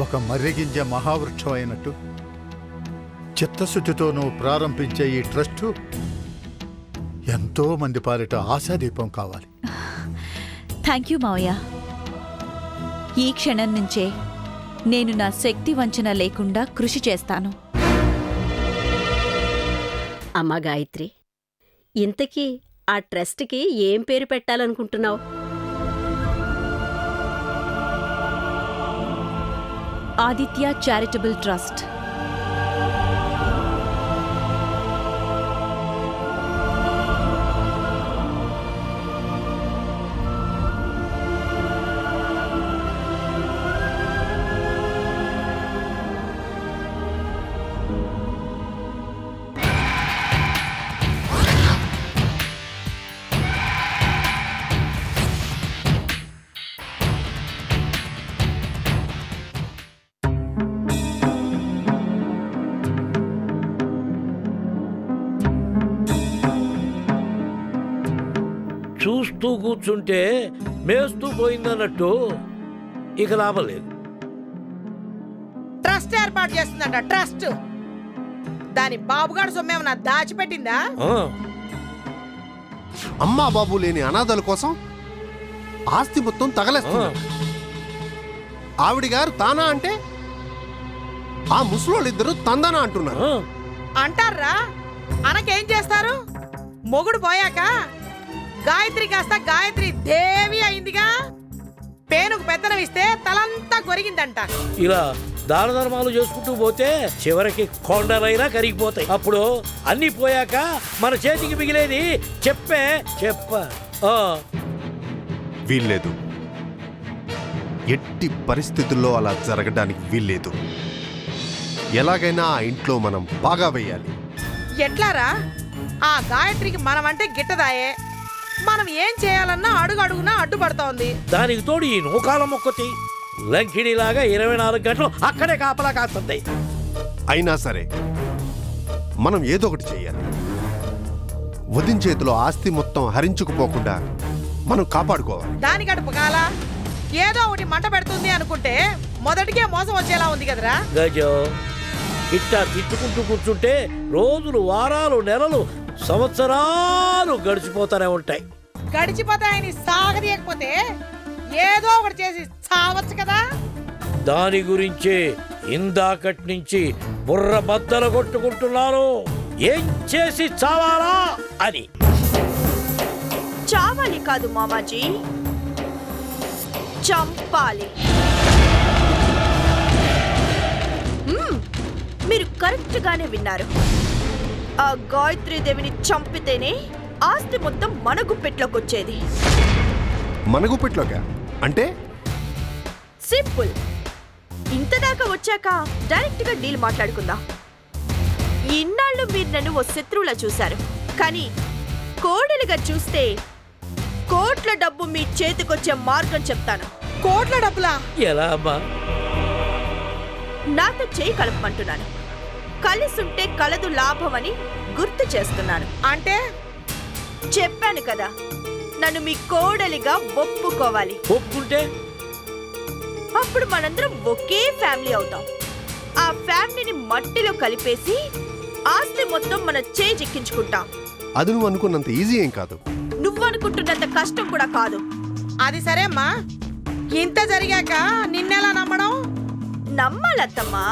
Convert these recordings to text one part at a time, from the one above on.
ఒక మర్రిగింజ మహావృక్షం అయినట్టు చిత్తశుద్ధితో నువ్వు ప్రారంభించే ఈ ట్రస్టు ఎంతో మంది పాలిట ఆశాదీపం కావాలి. థ్యాంక్ యూ మావయ్య. ఈ క్షణం నుంచే నేను నా శక్తి వంచన లేకుండా కృషి చేస్తాను. అమ్మా గాయత్రి, ఇంతకీ ఆ ట్రస్ట్కి ఏం పేరు పెట్టాలనుకుంటున్నావు? Aditya charitable trust. చూస్తూ కూర్చుంటే మేస్తూ పోయిందన్నట్టు ఇక లాభం లేదు. ట్రస్ట్ ఏర్పాటు చేస్తుందంట. ట్రస్ట్ దాని బాబుగాడు సొమ్మేమన్నా దాచిపెట్టిందా? అమ్మా బాబు లేని అనాథల కోసం ఆస్తి మొత్తం తగలేస్తున్నారు. ఆవిడ గారు తానా అంటే ఆ ముసలోళ్ళిద్దరూ తందనా అంటున్నారు. అంటారా? అనకేం చేస్తారు? మొగుడు పోయాక గాయత్రి కాస్త గాయత్రి దేవి అయిందిగా. పేనుకు పెత్తనం ఇస్తే తలంతా కొరిగిందంట. ఇలా దాన ధర్మాలు చేసుకుంటూ పోతే చివరికి కొండలైనా కరిగిపోతాయి. అప్పుడు అన్ని పోయాక మన చేతికి మిగిలేది చెప్ప వీల్లేదు. ఎట్టి పరిస్థితుల్లో అలా జరగడానికి వీల్లేదు. ఎలాగైనా ఆ ఇంట్లో మనం బాగా వేయాలి. ఎట్లారా? ఆ గాయత్రికి మనమంటే గిట్టదాయే. మనం ఏం చేయాలన్నా అడుగు అడుగునా అడ్డుపడుతోంది. దానికి తోడు ఈ నూకాల మొక్కతి లంకిడిలాగా 24 గంటలు అక్కడే కాపలా కాస్తుంది. అయినా సరే మనం ఏదో ఒకటి చెయ్యాలి. వదిన చేతిలో ఆస్తి మొత్తం హరించుకుపోకుండా మనం కాపాడుకోవాలి. దాని గడుపు కాల ఏదో ఒకటి మంట పెడుతుంది అనుకుంటే మొదటికే మోసం వచ్చేలా ఉంది కదరా. గజో ఇట్టా తిట్టుకుంటూ కూర్చుంటే రోజులు, వారాలు, నెలలు, సంవత్సరాలు గడిచిపోతానే ఉంటాయి. గడిచిపోతాయని సాగదీయకపోతే ఏదో ఒకటి చేసి చావచ్చు కదా. దాని గురించే ఇందాకటి నుంచి బుర్ర బద్దలు కొట్టుకుంటున్నాను. ఏం చేసి చావాలా అని. చావాలి కాదు మామాజీ, చంపాలి. మీరు కరెక్ట్ గానే విన్నారు. ఆ గాయత్రీ దేవిని చంపితేనే ఆస్తి మొత్తం మన గుప్పెట్లోకి వచ్చేది. మన గుప్పెట్లోకా? అంటే సింపుల్. ఇంతదాకా వచ్చాక డైరెక్ట్ గా డీల్ మాట్లాడుకుందాం. ఇన్నాళ్ళు మీరు నన్ను ఓ శత్రువులా చూశారు, కానీ కోడలిగా చూస్తే కోట్ల డబ్బు మీ చేతికొచ్చే మార్గం చెప్తాను. కోట్ల డబ్బులా? ఎలా అమ్మా? నాతో చేయి కలపమంటున్నాను. కలిసుంటే కలదు లాభం అని గుర్తు చేస్తున్నాను. అంటే చెప్పాను కదా, నన్ను మీ కోడలిగా ఒప్పుకోవాలి. ఒప్పుకుంటే అప్పుడు మనందరం ఒకే ఫ్యామిలీ అవుతాం. ఆ ఫ్యామిలీని మట్టిలో కలిపేసి ఆస్తి మొత్తం మన చేజిక్కించుకుంటాం. అది నువ్వు అనుకున్నంత ఈజీ ఏం కాదు. నువ్వనుకుంటున్నంత కష్టం కూడా కాదు. అది సరేమ్మా, ఇంత జరిగాక నిన్నెలా నమ్మడం? నమ్మాలత్తమ్మా,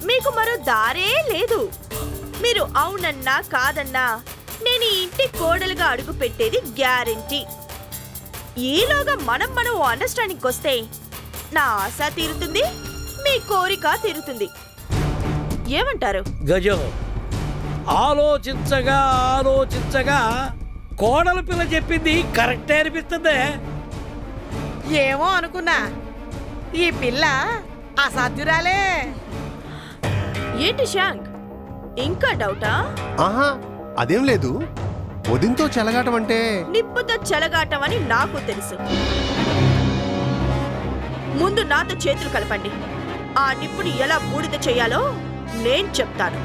మీకు మరో దారే లేదు. మీరు అవునన్నా కాదన్నా నేను ఈ ఇంటి కోడలుగా అడుగు పెట్టేది గ్యారెంటీ. ఈలోగా మనం ఓ అండర్స్టాండింగ్ వస్తే నా ఆశ తీరుతుంది, మీ కోరిక తీరుతుంది. ఏమంటారు? గజం ఆలోచించగా ఆలోచించగా కోడల పిల్ల చెప్పింది కరెక్టే అనిపిస్తుంది. ఏమో అనుకున్నా, ఈ పిల్ల అసాధ్యురాలే. ఏంటి శాంక్, ఇంకా డౌటా? ఆహా, అదేం లేదు. వదినతో చెలగాటం అంటే నిప్పుతో చెలగాటం అని నాకు తెలుసు. ముందు నాతో చేతులు కలపండి. ఆ నిప్పుని ఎలా బూడిద చేయాలో నేను చెప్తాను.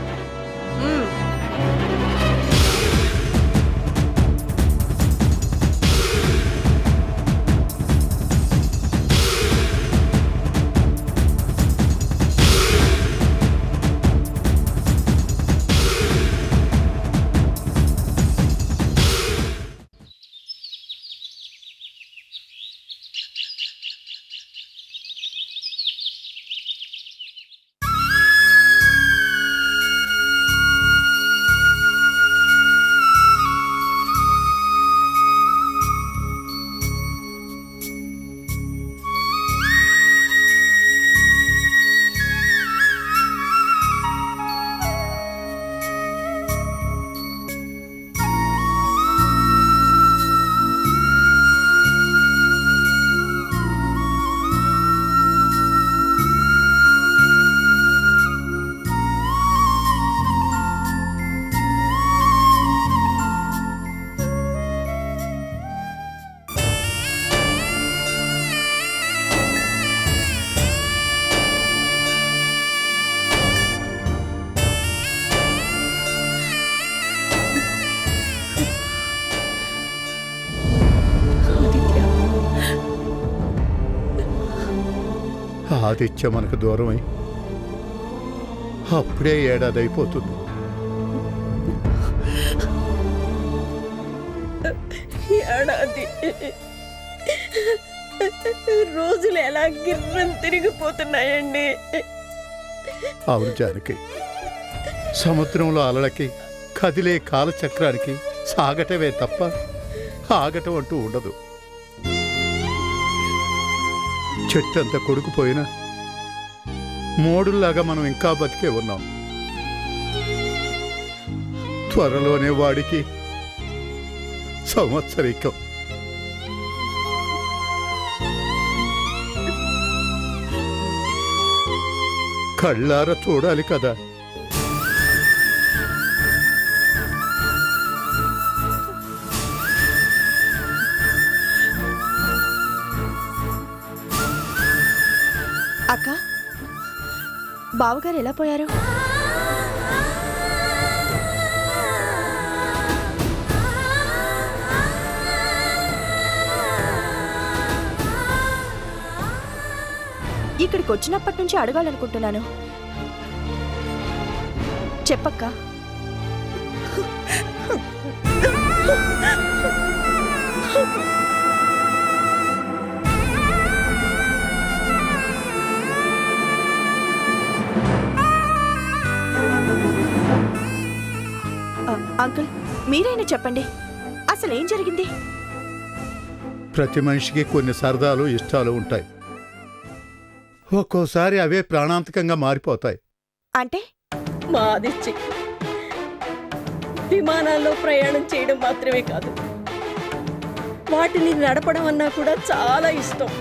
ఆదిత్య మనకు దూరమై అప్పుడే ఏడాది అయిపోతుంది. ఏడాది రోజులు ఎలా గిర్రం తిరిగిపోతున్నాయండి. అవును జానకి, సముద్రంలో అలలకి కదిలే కాలచక్రానికి సాగటమే తప్ప ఆగటం అంటూ ఉండదు. చెట్టంత కొడుకుపోయినా మోడుల్లాగా మనం ఇంకా బతికే ఉన్నాం. త్వరలోనే వాడికి సంవత్సరికం. కళ్ళారా చూడాలి కదా. అక్క, బావగారు ఎలా పోయారు? ఇక్కడికి వచ్చినప్పటి నుంచి అడగాలనుకుంటున్నాను. చెప్పక్క. అంకుల్, మీరైనా చెప్పండి, అసలు ఏం జరిగింది? ప్రతి మనిషికి కొన్ని సరదాలు ఇష్టాలు ఉంటాయి. ఒక్కోసారి అవే ప్రాణాంతకంగా మారిపోతాయి. అంటే మా ఆదిత్య విమానాల్లో ప్రయాణం చేయడం మాత్రమే కాదు, వాటిని నడపడం అన్నా కూడా చాలా ఇష్టం.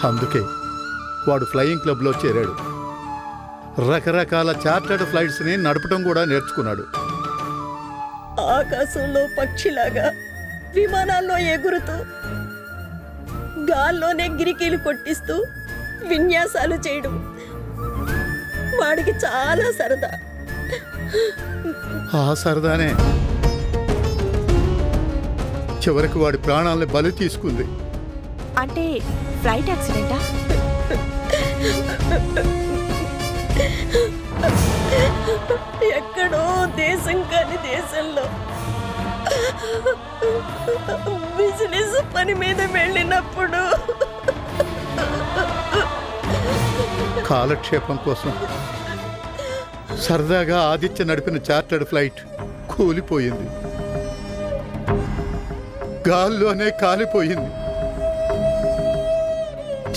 అందుకే వాడు ఫ్లయింగ్ క్లబ్లో చేరాడు. రకరకాల చార్టర్డ్ ఫ్లైట్స్ని నడపడం కూడా నేర్చుకున్నాడు. ఆకాశంలో పక్షిలాగా విమానాల్లో ఎగురుతూ గాల్లోనే గిరికీలు కొట్టిస్తూ విన్యాసాలు చేయడం వాడికి చాలా సరదా. ఆ సరదానే చివరికి వాడి ప్రాణాలని బలి తీసుకుంది. అంటే ఫ్లైట్ యాక్సిడెంటా? ఎక్కడో దేశం కాని దేశంలో బిజినెస్ పని మీద వెళ్ళినప్పుడు కాలక్షేపం కోసం సరదాగా ఆదిత్య నడిపిన చార్టర్డ్ ఫ్లైట్ కూలిపోయింది. గాల్లోనే కాలిపోయింది.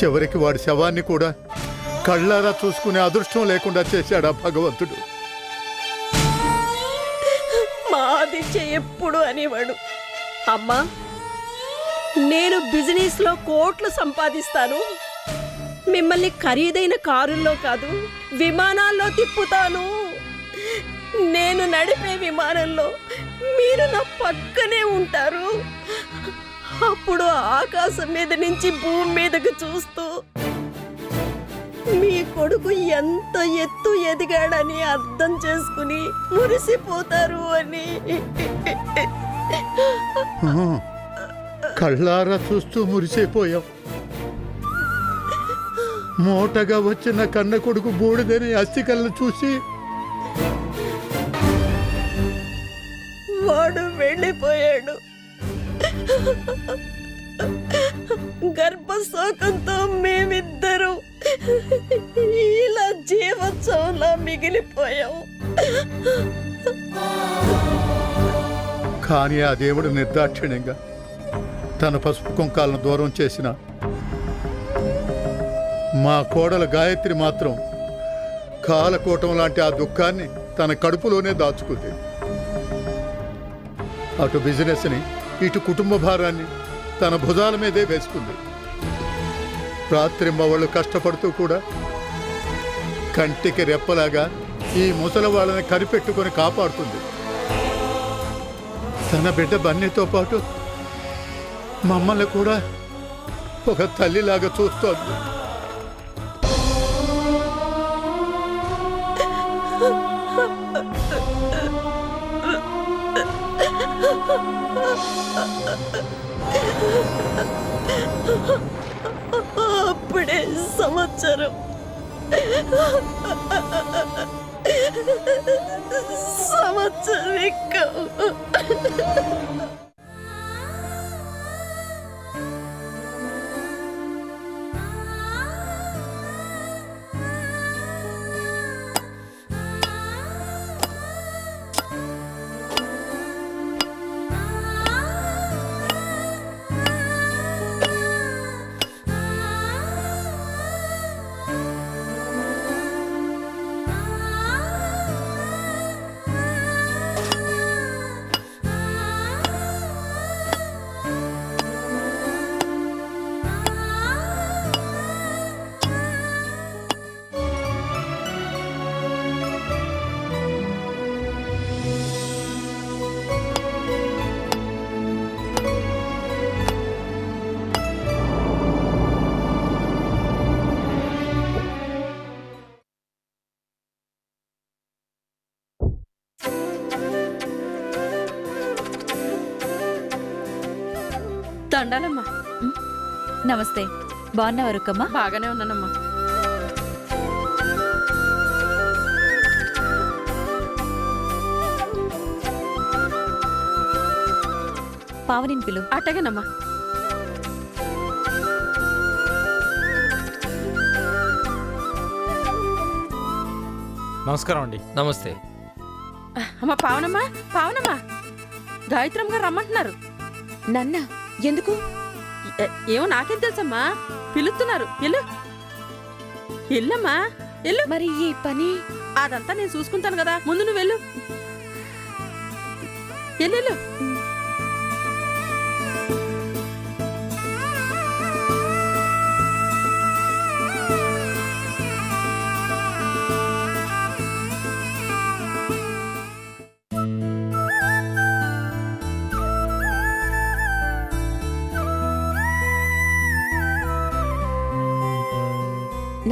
చివరికి వాడి శవాన్ని కూడా కళ్ళారా చూసుకునే అదృష్టం లేకుండా చేశాడు ఆ భగవంతుడు. మా ఆదిత్య ఎప్పుడు అనేవాడు, అమ్మా నేను బిజినెస్ లో కోట్లు సంపాదిస్తాను, మిమ్మల్ని ఖరీదైన కారుల్లో కాదు విమానాల్లో తిప్పుతాను. నేను నడిపే విమానంలో మీరు నా పక్కనే ఉంటారు. అప్పుడు ఆకాశం మీద నుంచి భూమి మీదకు చూస్తూ మీ కొడుకు ఎంత ఎత్తు ఎదిగాడని అర్థం చేసుకుని మురిసిపోతారు అని. కళ్ళారా చూస్తూ మురిసిపోయాం. మోటగా వచ్చిన కన్న కొడుకు బూడిదని అస్థికలను చూసి వాడు వెళ్ళిపోయాడు. గర్భశోకంతో మేమిద్దరం ఇలా జీవోత్సవంలా మిగిలిపోయాం. కానీ ఆ దేవుడు నిర్దాక్షిణ్యంగా తన పసుపు కుంకాలను దూరం చేసిన మా కోడల గాయత్రి మాత్రం కాలకూటం లాంటి ఆ దుఃఖాన్ని తన కడుపులోనే దాచుకుంది. అటు బిజినెస్ని ఇటు కుటుంబ భారాన్ని తన భుజాల మీదే వేసుకుంది. రాత్రింబవళ్ళు కష్టపడుతూ కూడా కంటికి రెప్పలాగా ఈ ముసలి వాళ్ళని కనిపెట్టుకొని కాపాడుతుంది. తన బిడ్డ బన్నీతో పాటు మమ్మల్ని కూడా ఒక తల్లిలాగా చూస్తోంది. అప్పుడే సంవత్సరం సంవత్సరికం. దండాలమ్మా. నమస్తే. బాగున్నావా రుక్కమ్మ? బాగానే ఉన్నానమ్మా. పావనిని పిలు. అట్టగేనమ్మా. నమస్కారం అండి. నమస్తే. అమ్మా పావనమ్మా, పావనమ్మా, గాయత్రమ్మ గారు రమ్మంటున్నారు. నన్న ఎందుకు? ఏమో నాకేం తెలుసమ్మా, పిలుస్తున్నారు. ఎల్లు ఎల్లమ్మా, ఎల్లు. మరి ఈ పని అదంతా నేను చూసుకుంటాను కదా, ముందు నువ్వు వెళ్ళు. ఎల్లు.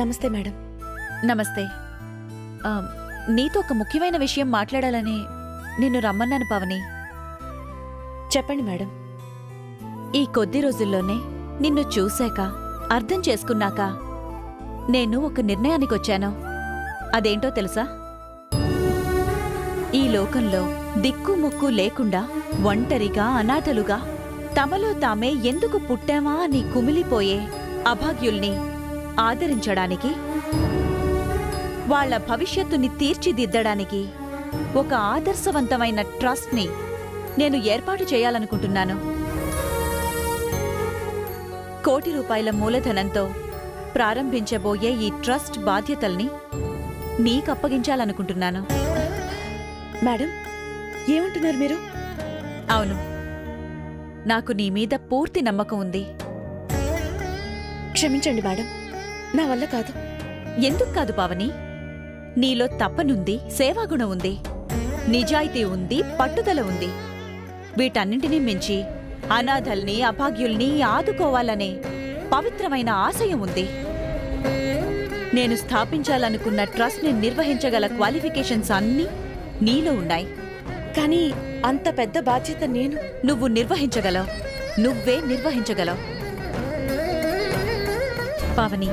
నమస్తే మేడం. నమస్తే. ఆ, నీతో ఒక ముఖ్యమైన విషయం మాట్లాడాలని నిన్ను రమ్మన్నాను పావని. చెప్పండి మేడం. ఈ కొద్ది రోజుల్లోనే నిన్ను చూశాక, అర్థం చేసుకున్నాక నేను ఒక నిర్ణయానికొచ్చాను. అదేంటో తెలుసా? ఈ లోకంలో దిక్కు ముక్కు లేకుండా ఒంటరిగా అనాథలుగా తమలో తామే ఎందుకు పుట్టామా అని కుమిలిపోయే అభాగ్యుల్ని ఆదరించడానికి, వాళ్ల భవిష్యత్తుని తీర్చిదిద్దడానికి ఒక ఆదర్శవంతమైన ట్రస్ట్ని నేను ఏర్పాటు చేయాలనుకుంటున్నాను. ₹1,00,00,000 మూలధనంతో ప్రారంభించబోయే ఈ ట్రస్ట్ బాధ్యతల్ని నీకప్పగించాలనుకుంటున్నాను. మేడం, ఏమంటున్నారు మీరు? అవును, నాకు నీ మీద పూర్తి నమ్మకం ఉంది. క్షమించండి మేడం, నా వల్ల కాదు. ఎందుకు కాదు పావని? నీలో తప్పనుంది, సేవాగుణం ఉంది, నిజాయితీ ఉంది, పట్టుదల ఉంది. వీటన్నింటినీ మించి అనాథల్ని అభాగ్యుల్ని ఆదుకోవాలనే పవిత్రమైన ఆశయం ఉంది. నేను స్థాపించాలనుకున్న ట్రస్ట్ని నిర్వహించగల క్వాలిఫికేషన్స్ అన్నీ నీలో ఉన్నాయి. కానీ అంత పెద్ద బాధ్యత నేను... నువ్వు నిర్వహించగలవు. నువ్వే నిర్వహించగలవు. పావని,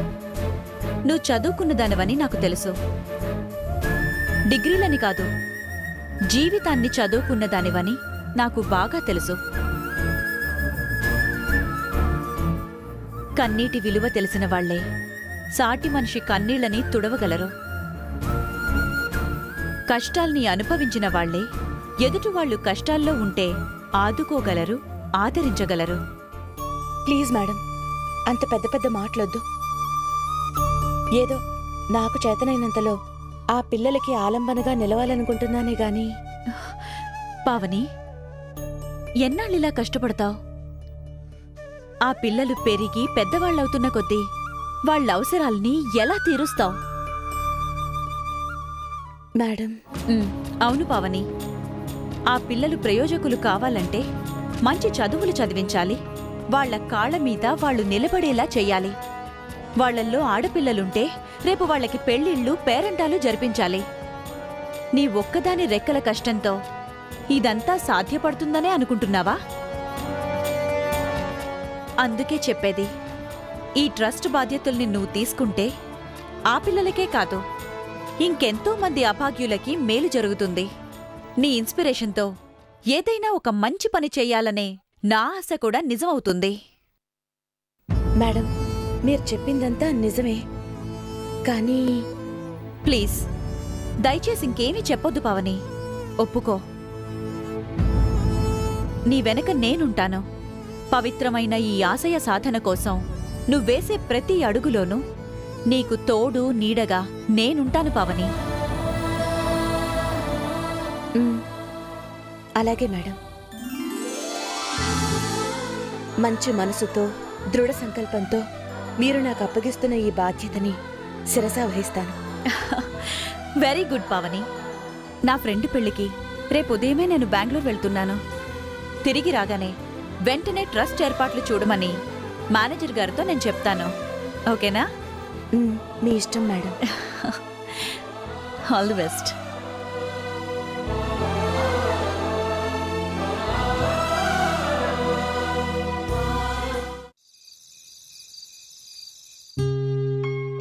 నువ్వు చదువుకున్నదానివని నాకు తెలుసు. డిగ్రీలని కాదు, జీవితాన్ని చదువుకున్నదానివని నాకు బాగా తెలుసు. కన్నీటి విలువ తెలిసిన వాళ్లే సాటి మనిషి కన్నీళ్లని తుడవగలరు. కష్టాల్ని అనుభవించిన వాళ్లే ఎదుటివాళ్లు కష్టాల్లో ఉంటే ఆదుకోగలరు, ఆదరించగలరు. ప్లీజ్ మేడం, అంత పెద్ద పెద్ద మాటలొద్దు. ఏదో నాకు చేతనైనంతలో ఆ పిల్లలకి ఆలంబనగా నిలవాలనుకుంటున్నానే గాని... పావని, ఎన్నాళ్ళిలా కష్టపడతావు? ఆ పిల్లలు పెరిగి పెద్దవాళ్ళవుతున్న కొద్దీ వాళ్ళ అవసరాల్ని ఎలా తీరుస్తావు? మేడం... అవును పావని, ఆ పిల్లలు ప్రయోజకులు కావాలంటే మంచి చదువులు చదివించాలి. వాళ్ల కాళ్ల మీద వాళ్లు నిలబడేలా చెయ్యాలి. వాళ్లల్లో ఆడపిల్లలుంటే రేపు వాళ్లకి పెళ్లిళ్ళు, పేరంటాలు జరిపించాలి. నీ ఒక్కదాని రెక్కల కష్టంతో ఇదంతా సాధ్యపడుతుందనే అనుకుంటున్నావా? అందుకే చెప్పేది, ఈ ట్రస్ట్ బాధ్యతల్ని నువ్వు తీసుకుంటే ఆ పిల్లలకే కాదు ఇంకెంతో మంది అభాగ్యులకి మేలు జరుగుతుంది. నీ ఇన్స్పిరేషన్తో ఏదైనా ఒక మంచి పని చెయ్యాలనే నా ఆశ కూడా నిజమవుతుంది. మేడం, మీరు చెప్పిందంతా నిజమే, కానీ ప్లీజ్ దయచేసి ఇంకేమీ చెప్పొద్దు పావని. ఒప్పుకో. నీ వెనక నేనుంటాను. పవిత్రమైన ఈ ఆశయ సాధన కోసం నువ్వేసే ప్రతి అడుగులోనూ నీకు తోడు నీడగా నేనుంటాను పావని. అలాగే మేడం. మంచి మనసుతో దృఢ సంకల్పంతో మీరు నాకు అప్పగిస్తున్న ఈ బాధ్యతని శిరసా వహిస్తాను. Very good Pavani. నా ఫ్రెండ్ పెళ్లికి రేపు ఉదయమే నేను బెంగళూరు వెళ్తున్నాను. తిరిగి రాగానే వెంటనే ట్రస్ట్ ఏర్పాట్లు చూడమని మేనేజర్ గారితో నేను చెప్తాను. ఓకేనా? మీ ఇష్టం మేడం. All the best.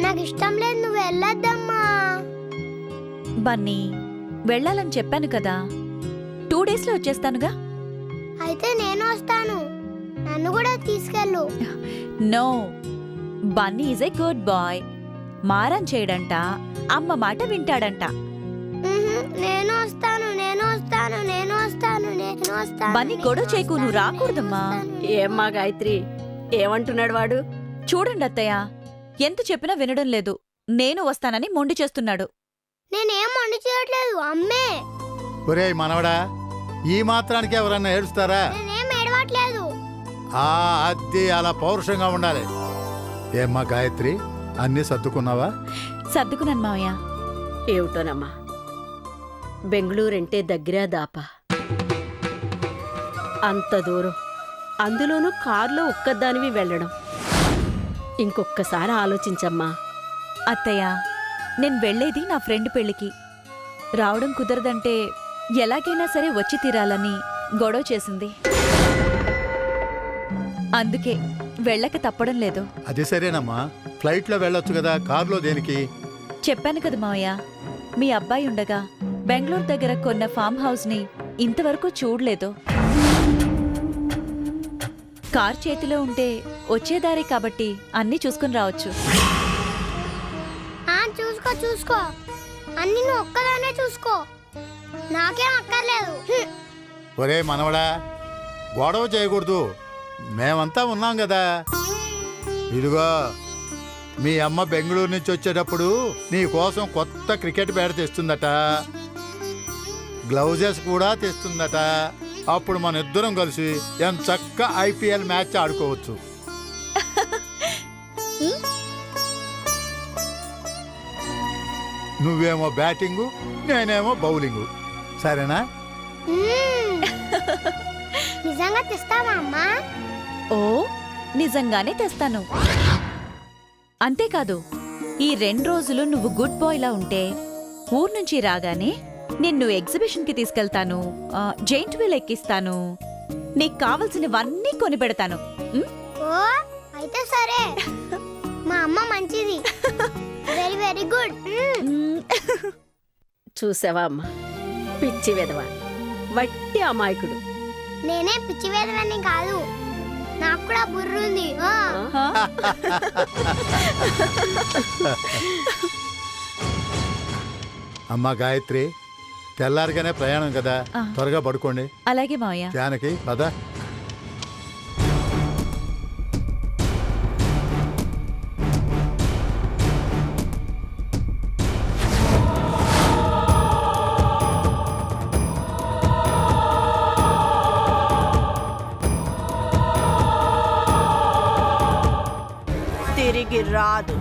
నాకు ఇష్టం లేదు, నువ్వు వెళ్ళొద్దమ్మా. బన్నీ, వెళ్ళాలని చెప్పాను కదా. 2 డేస్లో వచ్చేస్తానుగా. అయితే నేను వస్తాను, నన్ను కూడా తీసుకెళ్ళు. No, Bunny is a good boy. మారం చేయడంట, అమ్మ మాట వింటాడంట. నేను వస్తాను, నేను వస్తాను, నేను వస్తాను, నేను వస్తాను. బన్నీ గొడవ చేయకు, నువ్వు రాకూడదమ్మా. ఏమ్మా గాయత్రి, ఏమంటున్నాడు వాడు? చూడండి అత్తయ్య, ఎంత చెప్పినా వినడం లేదు. నేను వస్తానని మొండి చేస్తున్నాడు. నేనేం వండి చేయట్లేదు, అమ్మే. ఒరేయ్ మనవడా, ఈ మాత్రానికి ఎవరన్నా ఏడుస్తారా? నేనేం ఏడవట్లేదు. అది అలా పౌరుషంగా ఉండాలి. ఏమ్మా గాయత్రి, అన్నీ సర్దుకున్నావా? సర్దుకున్నాను మావయ్య. ఏమిటోనమ్మా, బెంగళూరంటే దగ్గర దాపా. అంత దూరం, అందులోనూ కారులో ఒక్కదానివి వెళ్ళడం. ఇంకొక్కసారి ఆలోచించమ్మా. అత్తయ్య, నేను వెళ్లేది నా ఫ్రెండ్ పెళ్లికి. రావడం కుదరదంటే ఎలాగైనా సరే వచ్చి తీరాలని గొడవ చేసింది. అందుకే వెళ్ళక తప్పడం లేదు. అది సరేనమ్మా, ఫ్లైట్లో వెళ్ళొచ్చు కదా, కారులో దేనికి? చెప్పాను కదా మావయ్య, మీ అబ్బాయి ఉండగా బెంగళూరు దగ్గర కొన్న ఫామ్ హౌస్ని ఇంతవరకు చూడలేదు. కార్ చేతిలో ఉంటే వచ్చేదారి కాబట్టి అన్నీ చూసుకుని రావచ్చు. చూసుకో చూసుకో, అన్ని నువ్వు ఒక్కదానే చూసుకో, నాకేం అక్కర్లేదు. ఒరే మనవడా, గొడవ చేయకూడదు, మేమంతా ఉన్నాం కదా. ఇదిగో, మీ అమ్మ బెంగళూరు నుంచి వచ్చేటప్పుడు నీ కోసం కొత్త క్రికెట్ బ్యాట్ తెస్తుందట, గ్లౌజెస్ కూడా తెస్తుందట. అప్పుడు మన ఇద్దరం కలిసి ఎంత చక్క ఐపీఎల్ మ్యాచ్ ఆడుకోవచ్చు. నువ్వేమో బ్యాటింగు, నేనేమో బౌలింగు, సరేనా? నిజంగా తెస్తావా అమ్మా? ఓ, నిజంగానే తెస్తాను. అంతేకాదు, ఈ 2 రోజులు నువ్వు గుడ్ బాయ్లా ఉంటే ఊరు నుంచి రాగానే నిన్ను ఎగ్జిబిషన్కి తీసుకెళ్తాను, జైంట్ వీల్ ఎక్కిస్తాను, నీకు కావలసినవన్నీ కొనిపెడతాను. ఓ, అయితే సరే. మా అమ్మ మంచిది. Very very good. చూసావా అమ్మా, పిచ్చి వెధవ, వట్టి అమాయకుడు. నేనే పిచ్చి వేదవని కాదు, నాకు కూడా బుర్రుంది. అమ్మా గాయత్రి, తెల్లారిగానే ప్రయాణం కదా, త్వరగా పడుకోండి. అలాగే మావయ్య. జానకి పద. తిరిగి రాదు.